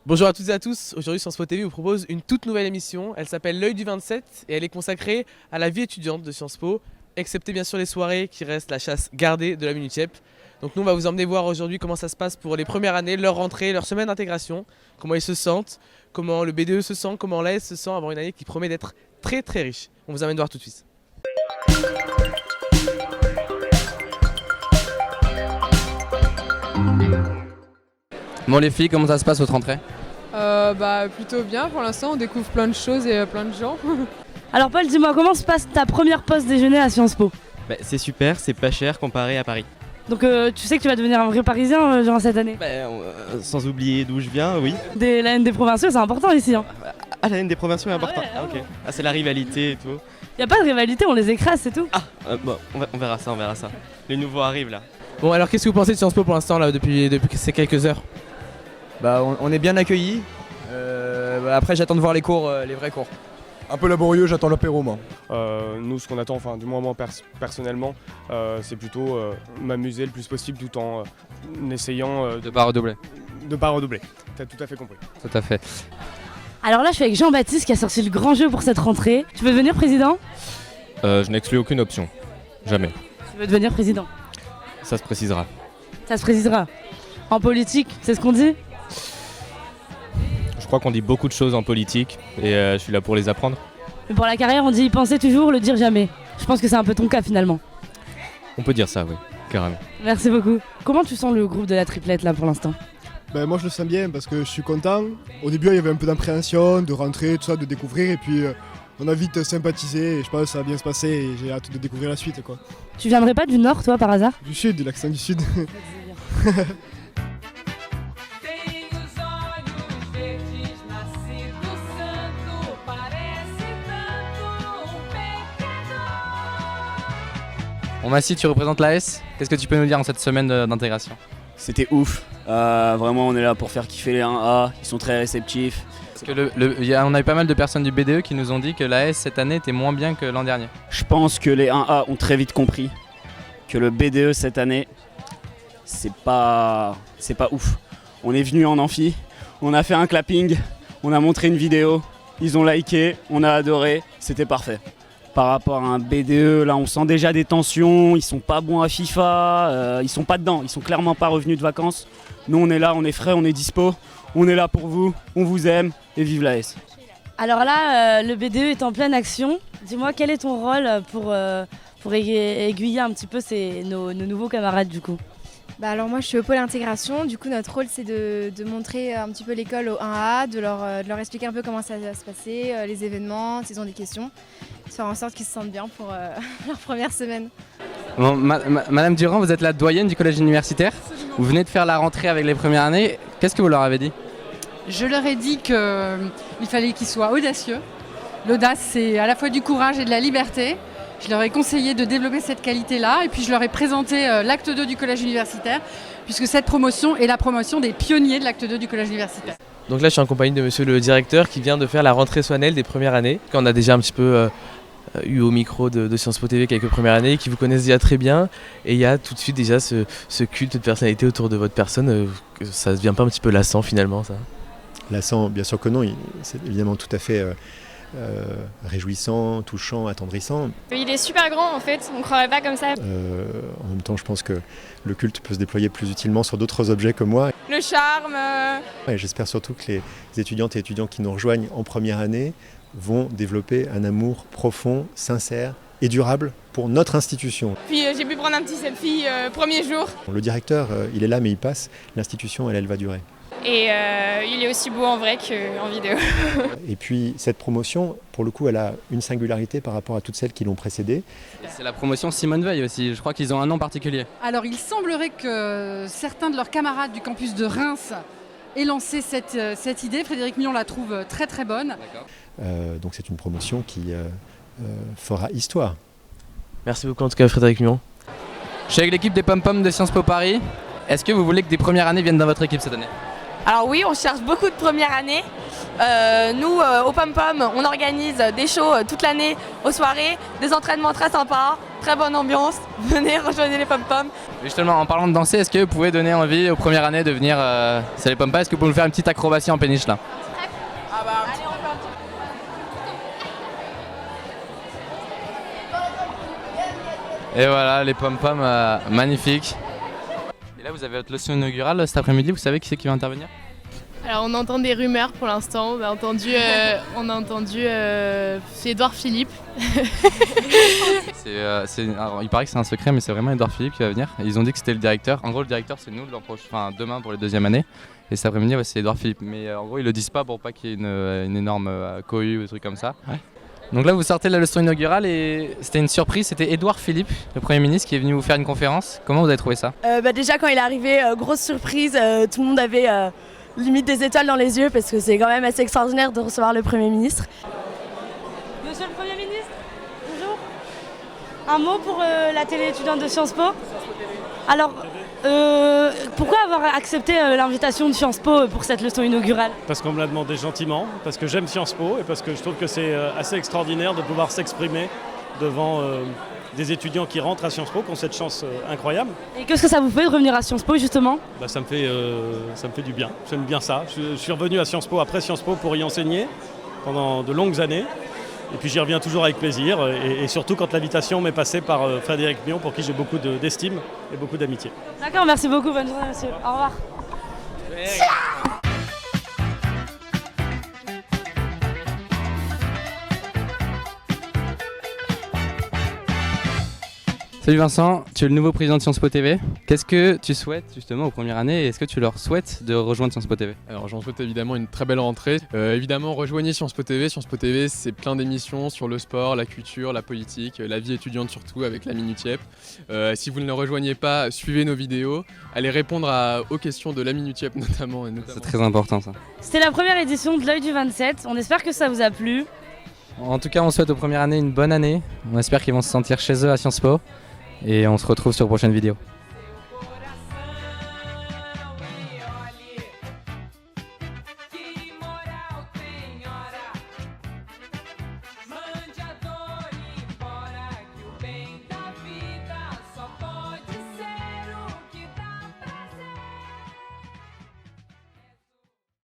Bonjour à toutes et à tous, aujourd'hui Sciences Po TV vous propose une toute nouvelle émission, elle s'appelle L'œil du 27 et elle est consacrée à la vie étudiante de Sciences Po, excepté bien sûr les soirées qui restent la chasse gardée de la Minutiep. Donc nous on va vous emmener voir aujourd'hui comment ça se passe pour les premières années, leur rentrée, leur semaine d'intégration, comment ils se sentent, comment le BDE se sent, comment l'AS se sent avant une année qui promet d'être très très riche. On vous amène voir tout de suite. Bon les filles, comment ça se passe votre rentrée ? Plutôt bien, pour l'instant on découvre plein de choses et plein de gens. Alors Paul, dis-moi, comment se passe ta première pause déjeuner à Sciences Po ? C'est super, c'est pas cher comparé à Paris. Donc tu sais que tu vas devenir un vrai Parisien durant cette année ? Sans oublier d'où je viens, oui. La haine des provinciaux, c'est important ici. Hein. Ah, la haine des provinciaux est important. ouais, Ok. Ah, c'est la rivalité et tout. Y a pas de rivalité, on les écrase, c'est tout. On verra ça. Les nouveaux arrivent là. Bon alors qu'est-ce que vous pensez de Sciences Po pour l'instant là depuis ces quelques heures ? On est bien accueillis. Après j'attends de voir les cours, les vrais cours. Un peu laborieux, j'attends l'apéro moi. Nous ce qu'on attend, enfin du moins moi personnellement, c'est plutôt m'amuser le plus possible tout en essayant De pas redoubler. de pas redoubler. T'as tout à fait compris. Tout à fait. Alors là, je suis avec Jean-Baptiste qui a sorti le grand jeu pour cette rentrée. Tu veux devenir président ? Je n'exclus aucune option. Jamais. Tu veux devenir président ? Ça se précisera. Ça se précisera. En politique, c'est ce qu'on dit ? Je crois qu'on dit beaucoup de choses en politique et je suis là pour les apprendre. Mais pour la carrière, on dit y penser toujours, le dire jamais. Je pense que c'est un peu ton cas finalement. On peut dire ça, oui, carrément. Merci beaucoup. Comment tu sens le groupe de la triplette là pour l'instant ? Moi je le sens bien parce que je suis content. Au début il y avait un peu d'appréhension, de rentrer, tout ça, de découvrir et puis on a vite sympathisé et je pense que ça va bien se passer et j'ai hâte de découvrir la suite quoi. Tu viendrais pas du Nord toi par hasard ? Du sud, l'accent du sud. Bon Massy, tu représentes l'AS. Qu'est-ce que tu peux nous dire en cette semaine d'intégration ? C'était ouf, vraiment on est là pour faire kiffer les 1A, ils sont très réceptifs. Parce que on a eu pas mal de personnes du BDE qui nous ont dit que l'AS cette année était moins bien que l'an dernier. Je pense que les 1A ont très vite compris que le BDE cette année, c'est pas ouf. On est venu en amphi, on a fait un clapping, on a montré une vidéo, ils ont liké, on a adoré, c'était parfait. Par rapport à un BDE, là on sent déjà des tensions, ils sont pas bons à FIFA, ils sont pas dedans, ils sont clairement pas revenus de vacances. Nous on est là, on est frais, on est dispo, on est là pour vous, on vous aime et vive l'AS. Alors là, le BDE est en pleine action. Dis-moi, quel est ton rôle pour aiguiller un petit peu nos nouveaux camarades du coup ? Alors moi je suis au pôle intégration, du coup notre rôle c'est de montrer un petit peu l'école au 1A, de leur expliquer un peu comment ça va se passer, les événements, s'ils ont des questions, faire en sorte qu'ils se sentent bien pour leur première semaine. Bon, Madame Durand, vous êtes la doyenne du collège universitaire. Vous venez de faire la rentrée avec les premières années. Qu'est-ce que vous leur avez dit ? Je leur ai dit qu'il fallait qu'ils soient audacieux. L'audace c'est à la fois du courage et de la liberté. Je leur ai conseillé de développer cette qualité-là et puis je leur ai présenté l'acte 2 du collège universitaire puisque cette promotion est la promotion des pionniers de l'acte 2 du collège universitaire. Donc là je suis en compagnie de monsieur le directeur qui vient de faire la rentrée solennelle des premières années. On a déjà un petit peu eu au micro de Sciences Po TV quelques premières années qui vous connaissent déjà très bien et il y a tout de suite déjà ce culte de personnalité autour de votre personne. Ça ne devient pas un petit peu lassant finalement ça ? Lassant, bien sûr que non, c'est évidemment tout à fait réjouissant, touchant, attendrissant. Il est super grand en fait, on ne croirait pas comme ça. En même temps, je pense que le culte peut se déployer plus utilement sur d'autres objets que moi. Le charme. Et j'espère surtout que les étudiantes et étudiants qui nous rejoignent en première année vont développer un amour profond, sincère et durable pour notre institution. Puis j'ai pu prendre un petit selfie premier jour. Le directeur, il est là mais il passe. L'institution, elle va durer. Et il est aussi beau en vrai qu'en vidéo. Et puis cette promotion, pour le coup, elle a une singularité par rapport à toutes celles qui l'ont précédée. C'est la promotion Simone Veil aussi, je crois qu'ils ont un nom particulier. Alors il semblerait que certains de leurs camarades du campus de Reims aient lancé cette idée. Frédéric Mignon la trouve très très bonne. Donc c'est une promotion qui fera histoire. Merci beaucoup en tout cas Frédéric Mion. Je suis avec l'équipe des Pom-Pom de Sciences Po Paris. Est-ce que vous voulez que des premières années viennent dans votre équipe cette année ? Alors oui, on cherche beaucoup de premières années. Nous, au Pom Pom, on organise des shows toute l'année aux soirées, des entraînements très sympas. très bonne ambiance. Venez, rejoignez les pom-poms. Justement, en parlant de danser, est-ce que vous pouvez donner envie aux premières années de venir c'est les pom-poms? Est-ce que vous pouvez nous faire une petite acrobatie en péniche là? Et voilà, les pom-poms magnifiques. Et là, vous avez votre leçon inaugurale cet après-midi. Vous savez qui c'est qui va intervenir? Alors on entend des rumeurs pour l'instant, on a entendu c'est Édouard Philippe. Alors, il paraît que c'est un secret, mais c'est vraiment Édouard Philippe qui va venir. Et ils ont dit que c'était le directeur. En gros, le directeur, c'est nous demain pour les deuxième année. Et cet après-midi, ouais, c'est Édouard Philippe. Mais en gros, ils le disent pas pour pas qu'il y ait une énorme cohue ou des trucs comme ça. Ouais. Donc là, vous sortez de la leçon inaugurale et c'était une surprise. C'était Édouard Philippe, le Premier ministre, qui est venu vous faire une conférence. Comment vous avez trouvé ça? Déjà, quand il est arrivé, grosse surprise, tout le monde avait limite des étoiles dans les yeux parce que c'est quand même assez extraordinaire de recevoir le Premier ministre. Monsieur le Premier ministre, bonjour. Un mot pour la télé étudiante de Sciences Po. Alors, pourquoi avoir accepté l'invitation de Sciences Po pour cette leçon inaugurale? Parce qu'on me l'a demandé gentiment, parce que j'aime Sciences Po et parce que je trouve que c'est assez extraordinaire de pouvoir s'exprimer devant des étudiants qui rentrent à Sciences Po, qui ont cette chance incroyable. Et qu'est-ce que ça vous fait de revenir à Sciences Po justement? Ça me fait du bien, j'aime bien ça. Je suis revenu à Sciences Po après Sciences Po pour y enseigner pendant de longues années. Et puis j'y reviens toujours avec plaisir et surtout quand l'invitation m'est passée par Frédéric Mion pour qui j'ai beaucoup d'estime et beaucoup d'amitié. D'accord, merci beaucoup, bonne journée monsieur. Au revoir. Salut Vincent, tu es le nouveau président de Sciences Po TV. Qu'est-ce que tu souhaites justement aux premières années et est-ce que tu leur souhaites de rejoindre Sciences Po TV? Alors j'en souhaite évidemment une très belle rentrée. Évidemment rejoignez Sciences Po TV. Sciences Po TV c'est plein d'émissions sur le sport, la culture, la politique, la vie étudiante surtout avec la Minutiep. Si vous ne le rejoignez pas, suivez nos vidéos, allez répondre aux questions de la Minutiep notamment. C'est très important ça. C'était la première édition de l'œil du 27, on espère que ça vous a plu. En tout cas on souhaite aux premières années une bonne année. On espère qu'ils vont se sentir chez eux à Sciences Po. Et on se retrouve sur une prochaine vidéo.